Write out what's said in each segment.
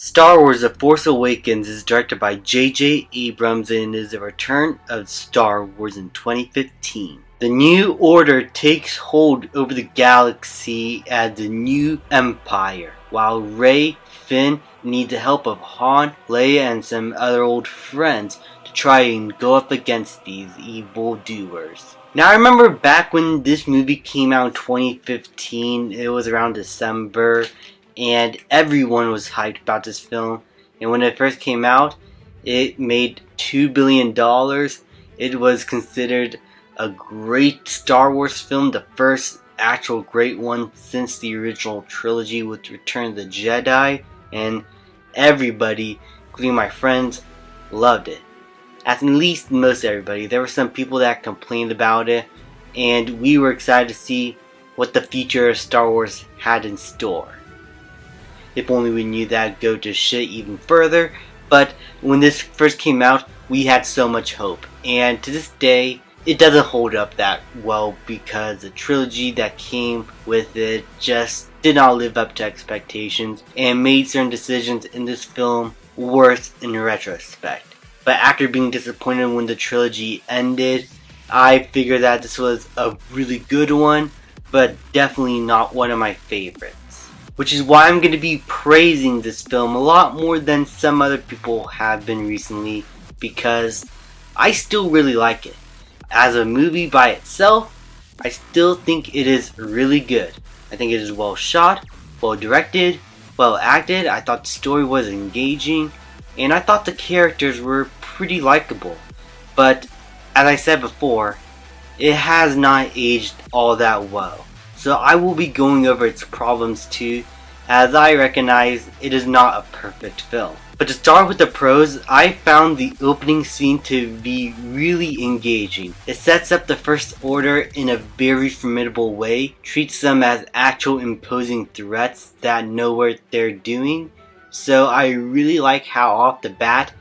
Star Wars The Force Awakens is directed by J.J. Abrams and is a return of Star Wars in 2015. The New Order takes hold over the galaxy as the New Empire, while Rey, Finn need the help of Han, Leia, and some other old friends to try and go up against these evil doers. Now I remember back when this movie came out in 2015, it was around December, and everyone was hyped about this film. And when it first came out, it made $2 billion. It was considered a great Star Wars film, the first actual great one since the original trilogy with Return of the Jedi, and everybody, including my friends, loved it. At least most everybody. There were some people that complained about it, and we were excited to see what the future of Star Wars had in store. If only we knew that'd go to shit even further, but when this first came out, we had so much hope, and to this day, it doesn't hold up that well because the trilogy that came with it just did not live up to expectations and made certain decisions in this film worse in retrospect. But after being disappointed when the trilogy ended, I figured that this was a really good one, but definitely not one of my favorites. Which is why I'm going to be praising this film a lot more than some other people have been recently, because I still really like it. As a movie by itself, I still think it is really good. I think it is well shot, well directed, well acted. I thought the story was engaging, and I thought the characters were pretty likable. But as I said before, it has not aged all that well. So I will be going over its problems too, as I recognize it is not a perfect film. But to start with the pros, I found the opening scene to be really engaging. It sets up the First Order in a very formidable way, treats them as actual imposing threats that know what they're doing. So I really like how off the bat,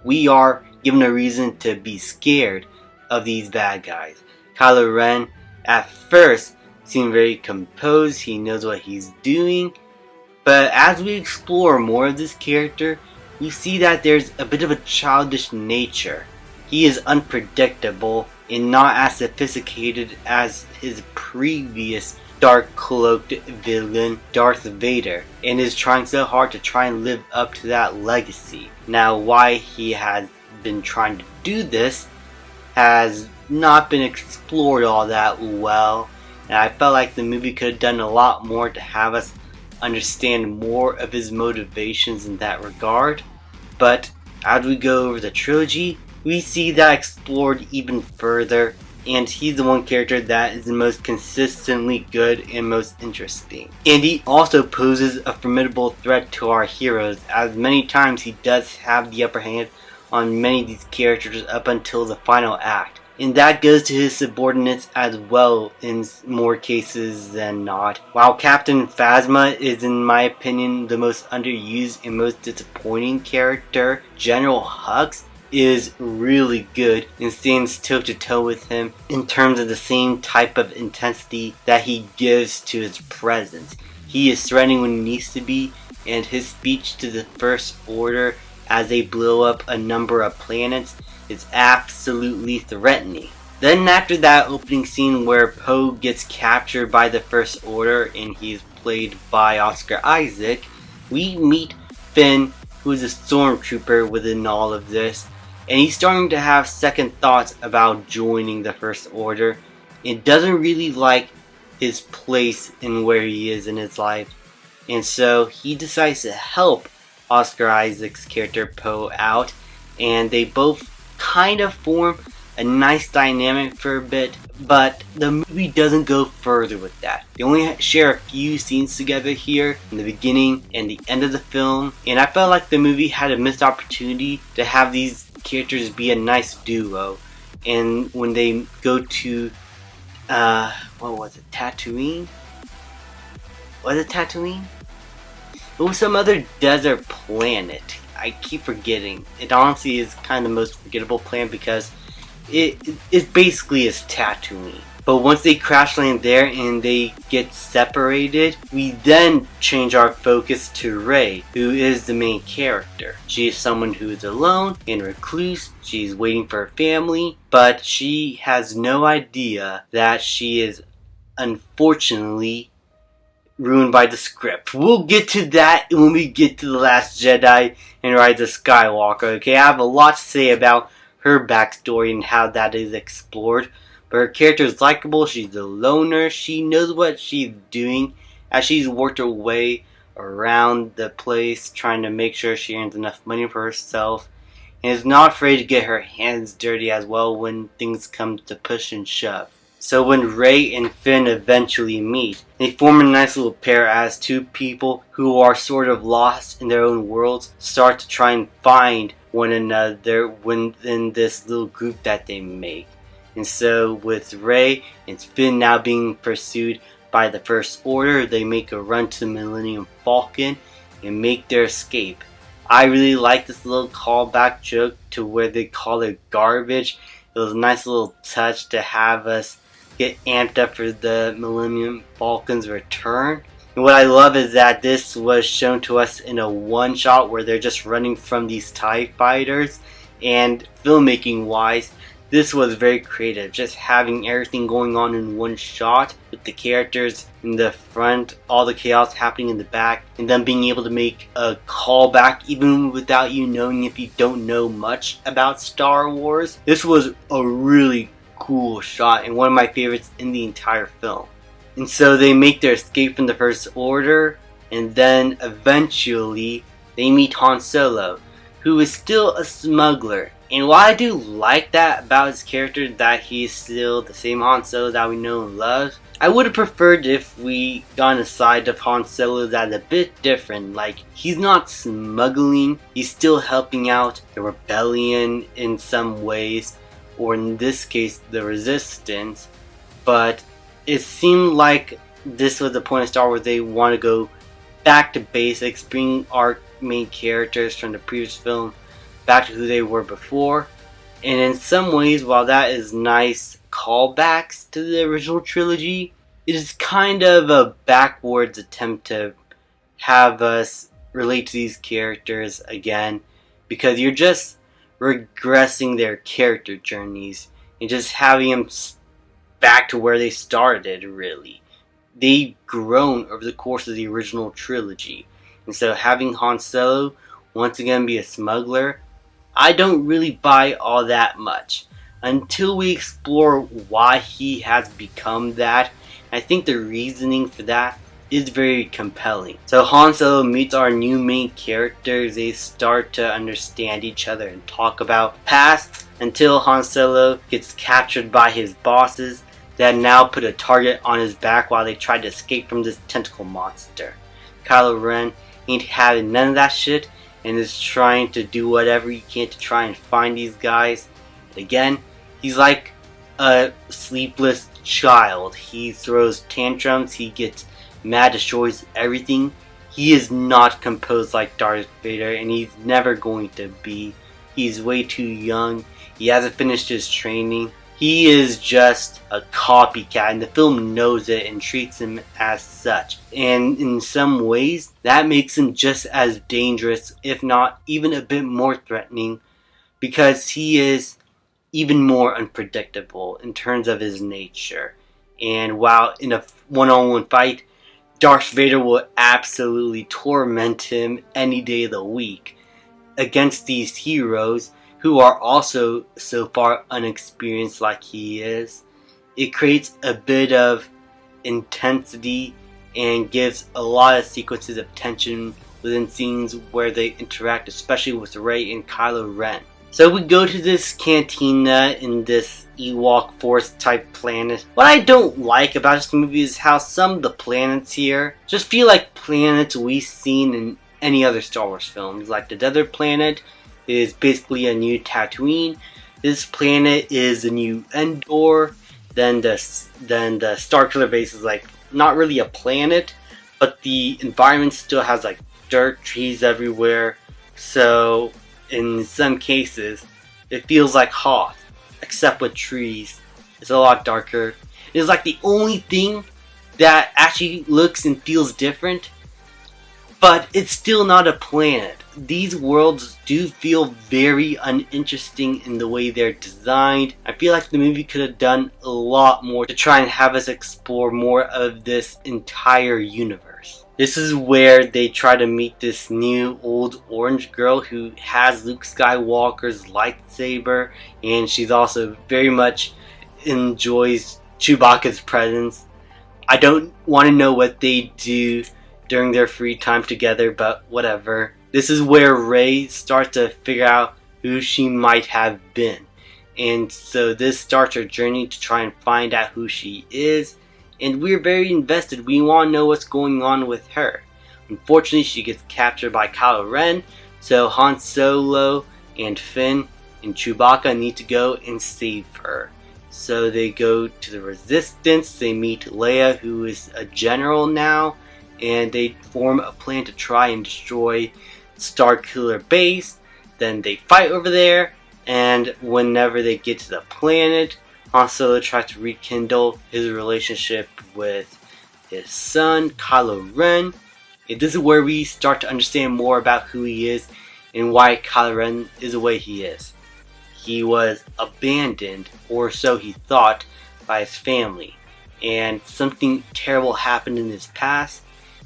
we are given a reason to be scared of these bad guys. Kylo Ren, at first, seemed very composed, he knows what he's doing, but as we explore more of this character, we see that there's a bit of a childish nature. He is unpredictable and not as sophisticated as his previous dark-cloaked villain, Darth Vader, and is trying so hard to try and live up to that legacy. Now, why he has been trying to do this has not been explored all that well, and I felt like the movie could have done a lot more to have us understand more of his motivations in that regard. But as we go over the trilogy, we see that explored even further, and he's the one character that is the most consistently good and most interesting. And he also poses a formidable threat to our heroes, as many times he does have the upper hand on many of these characters up until the final act. And that goes to his subordinates as well in more cases than not. While Captain Phasma is, in my opinion, the most underused and most disappointing character, General Hux is really good and stands toe to toe with him in terms of the same type of intensity that he gives to his presence. He is threatening when he needs to be, and his speech to the First Order as they blow up a number of planets is absolutely threatening. Then after that opening scene where Poe gets captured by the First Order and he's played by Oscar Isaac, we meet Finn, who is a stormtrooper within all of this, and he's starting to have second thoughts about joining the First Order and doesn't really like his place and where he is in his life. And so he decides to help Oscar Isaac's character Poe out, and they both kind of form a nice dynamic for a bit, but the movie doesn't go further with that. They only share a few scenes together here in the beginning and the end of the film, and I felt like the movie had a missed opportunity to have these characters be a nice duo. And when they go to what was it, Tatooine? Was it Tatooine? It was some other desert planet. I keep forgetting. It honestly is kind of the most forgettable planet because it basically is Tatooine. But once they crash land there and they get separated, we then change our focus to Rey, who is the main character. She is someone who is alone and recluse. She's waiting for her family, but she has no idea that she is unfortunately ruined by the script. We'll get to that when we get to The Last Jedi and Rise of Skywalker, okay? I have a lot to say about her backstory and how that is explored. But her character is likable, she's a loner, she knows what she's doing as she's worked her way around the place trying to make sure she earns enough money for herself, and is not afraid to get her hands dirty as well when things come to push and shove. So when Rey and Finn eventually meet, they form a nice little pair as two people who are sort of lost in their own worlds start to try and find one another within this little group that they make. And so with Rey and Finn now being pursued by the First Order, they make a run to the Millennium Falcon and make their escape. I really like this little callback joke to where they call it garbage. It was a nice little touch to have us get amped up for the Millennium Falcon's return. And what I love is that this was shown to us in a one shot where they're just running from these TIE fighters, and filmmaking wise, this was very creative, just having everything going on in one shot with the characters in the front, all the chaos happening in the back, and then being able to make a callback even without you knowing if you don't know much about Star Wars. This was a really cool shot and one of my favorites in the entire film. And so they make their escape from the First Order, and then eventually they meet Han Solo, who is still a smuggler. And while I do like that about his character, that he is still the same Han Solo that we know and love, I would have preferred if we got on the side of Han Solo that's a bit different. Like, he's not smuggling, he's still helping out the rebellion in some ways, or in this case, the resistance. But it seemed like this was the point of Star Wars, they want to go back to basics, bring our main characters from the previous film back to who they were before. And in some ways, while that is nice callbacks to the original trilogy, it is kind of a backwards attempt to have us relate to these characters again, because you're just regressing their character journeys and just having them back to where they started, really. They've grown over the course of the original trilogy. And so having Han Solo once again be a smuggler, I don't really buy all that much until we explore why he has become that. I think the reasoning for that is very compelling. So Han Solo meets our new main characters. They start to understand each other and talk about past until Han Solo gets captured by his bosses that now put a target on his back while they tried to escape from this tentacle monster. Kylo Ren ain't having none of that shit and is trying to do whatever he can to try and find these guys. Again, he's like a sleepless child. He throws tantrums, he gets mad, destroys everything. He is not composed like Darth Vader, and he's never going to be. He's way too young. He hasn't finished his training. He is just a copycat, and the film knows it and treats him as such. And in some ways, that makes him just as dangerous, if not even a bit more threatening, because he is even more unpredictable in terms of his nature. And while in a one-on-one fight, Darth Vader will absolutely torment him any day of the week. Against these heroes, who are also so far unexperienced like he is, it creates a bit of intensity and gives a lot of sequences of tension within scenes where they interact, especially with Rey and Kylo Ren. So we go to this cantina in this Ewok forest type planet. What I don't like about this movie is how some of the planets here just feel like planets we've seen in any other Star Wars films. Like the desert planet is basically a new Tatooine. This planet is a new Endor. Then the Starkiller base is like not really a planet, but the environment still has like dirt, trees everywhere. So in some cases, it feels like Hoth, except with trees. It's a lot darker. is like the only thing that actually looks and feels different. But it's still not a planet. These worlds do feel very uninteresting in the way they're designed. I feel like the movie could have done a lot more to try and have us explore more of this entire universe. This is where they try to meet this new old orange girl who has Luke Skywalker's lightsaber, and she's also very much enjoys Chewbacca's presence. I don't want to know what they do during their free time together, but whatever. This is where Rey starts to figure out who she might have been. And so this starts her journey to try and find out who she is. And we're very invested. We want to know what's going on with her. Unfortunately, she gets captured by Kylo Ren. So Han Solo and Finn and Chewbacca need to go and save her. So they go to the Resistance. They meet Leia, who is a general now. And they form a plan to try and destroy Starkiller Base. Then they fight over there, and whenever they get to the planet, Han Solo tries to rekindle his relationship with his son, Kylo Ren. And this is where we start to understand more about who he is and why Kylo Ren is the way he is. He was abandoned, or so he thought, by his family. And something terrible happened in his past.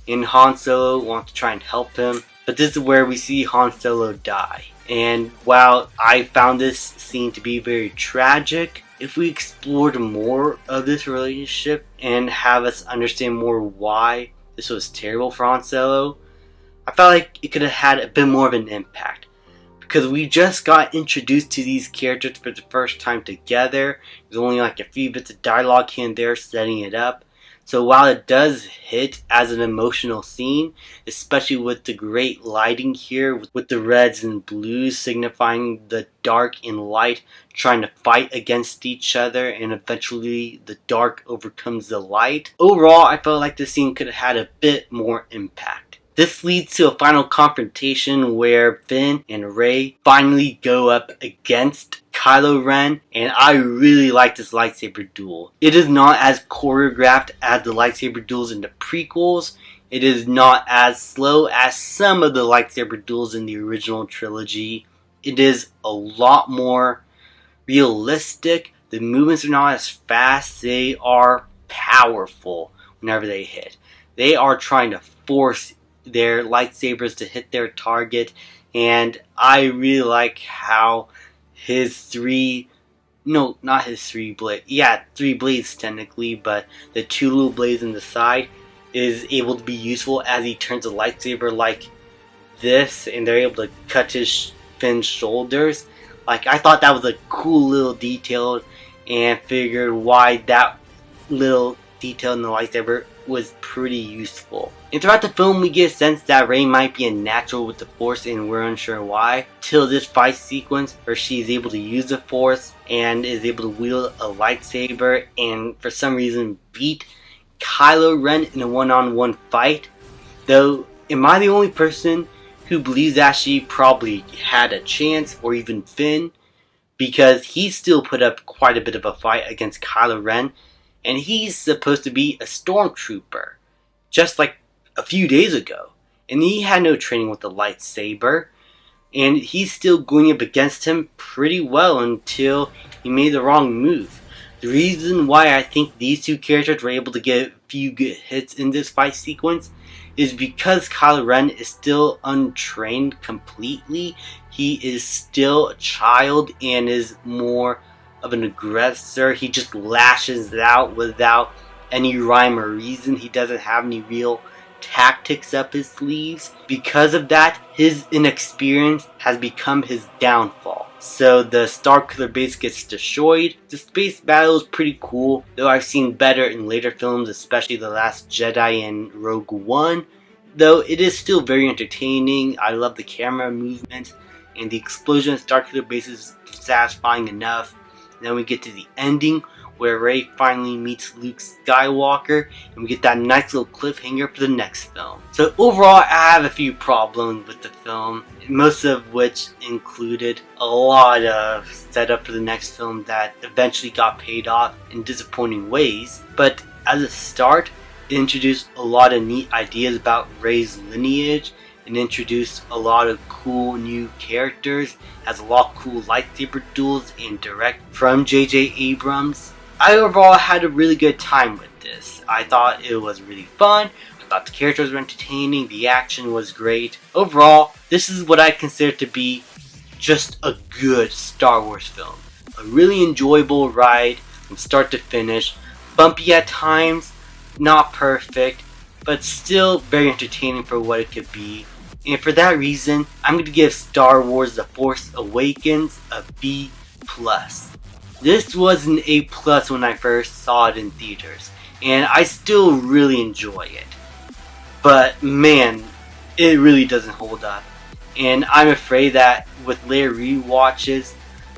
And Han Solo wants to try and help him. But this is where we see Han Solo die. And while I found this scene to be very tragic, if we explored more of this relationship and have us understand more why this was terrible for Han Solo, I felt like it could have had a bit more of an impact. Because we just got introduced to these characters for the first time together. There's only like a few bits of dialogue here and there setting it up. So while it does hit as an emotional scene, especially with the great lighting here, with the reds and blues signifying the dark and light trying to fight against each other, and eventually the dark overcomes the light. Overall, I felt like this scene could have had a bit more impact. This leads to a final confrontation where Finn and Rey finally go up against Kylo Ren, and I really like this lightsaber duel. It is not as choreographed as the lightsaber duels in the prequels. It is not as slow as some of the lightsaber duels in the original trilogy. It is a lot more realistic. The movements are not as fast. They are powerful whenever they hit. They are trying to force their lightsabers to hit their target, and I really like how his three blades technically, but the two little blades in the side is able to be useful as he turns a lightsaber like this, and they're able to cut his Finn's shoulders. Like, I thought that was a cool little detail, and figured why that little detail in the lightsaber was pretty useful. And throughout the film, we get a sense that Rey might be a natural with the Force, and we're unsure why, till this fight sequence where she is able to use the Force and is able to wield a lightsaber and for some reason beat Kylo Ren in a one-on-one fight. Though, am I the only person who believes that she probably had a chance, or even Finn? Because he still put up quite a bit of a fight against Kylo Ren, and he's supposed to be a stormtrooper, just like a few days ago. And he had no training with the lightsaber, and he's still going up against him pretty well until he made the wrong move. The reason why I think these two characters were able to get a few good hits in this fight sequence is because Kylo Ren is still untrained completely. He is still a child and is more of an aggressor. He just lashes out without any rhyme or reason. He doesn't have any real tactics up his sleeves. Because of that, his inexperience has become his downfall. So the Starkiller Base gets destroyed. The space battle is pretty cool, though I've seen better in later films, especially The Last Jedi and Rogue One. Though it is still very entertaining. I love the camera movement, and the explosion of Starkiller Base is satisfying enough. Then we get to the ending where Rey finally meets Luke Skywalker, and we get that nice little cliffhanger for the next film. So overall, I have a few problems with the film, most of which included a lot of setup for the next film that eventually got paid off in disappointing ways. But as a start, it introduced a lot of neat ideas about Rey's lineage, and introduced a lot of cool new characters, has a lot of cool lightsaber duels and direct from J.J. Abrams. I overall had a really good time with this. I thought it was really fun, I thought the characters were entertaining, the action was great. Overall, this is what I consider to be just a good Star Wars film. A really enjoyable ride from start to finish, bumpy at times, not perfect, but still very entertaining for what it could be. And for that reason, I'm going to give Star Wars The Force Awakens a B+. This was an A+ when I first saw it in theaters, and I still really enjoy it. But man, it really doesn't hold up. And I'm afraid that with later rewatches,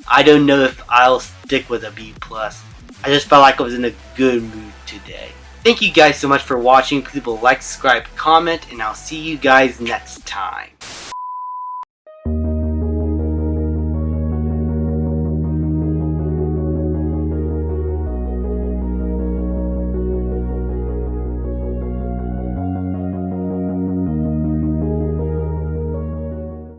I don't know if I'll stick with a B+. I just felt like I was in a good mood today. Thank you guys so much for watching. Please like, subscribe, comment, and I'll see you guys next time.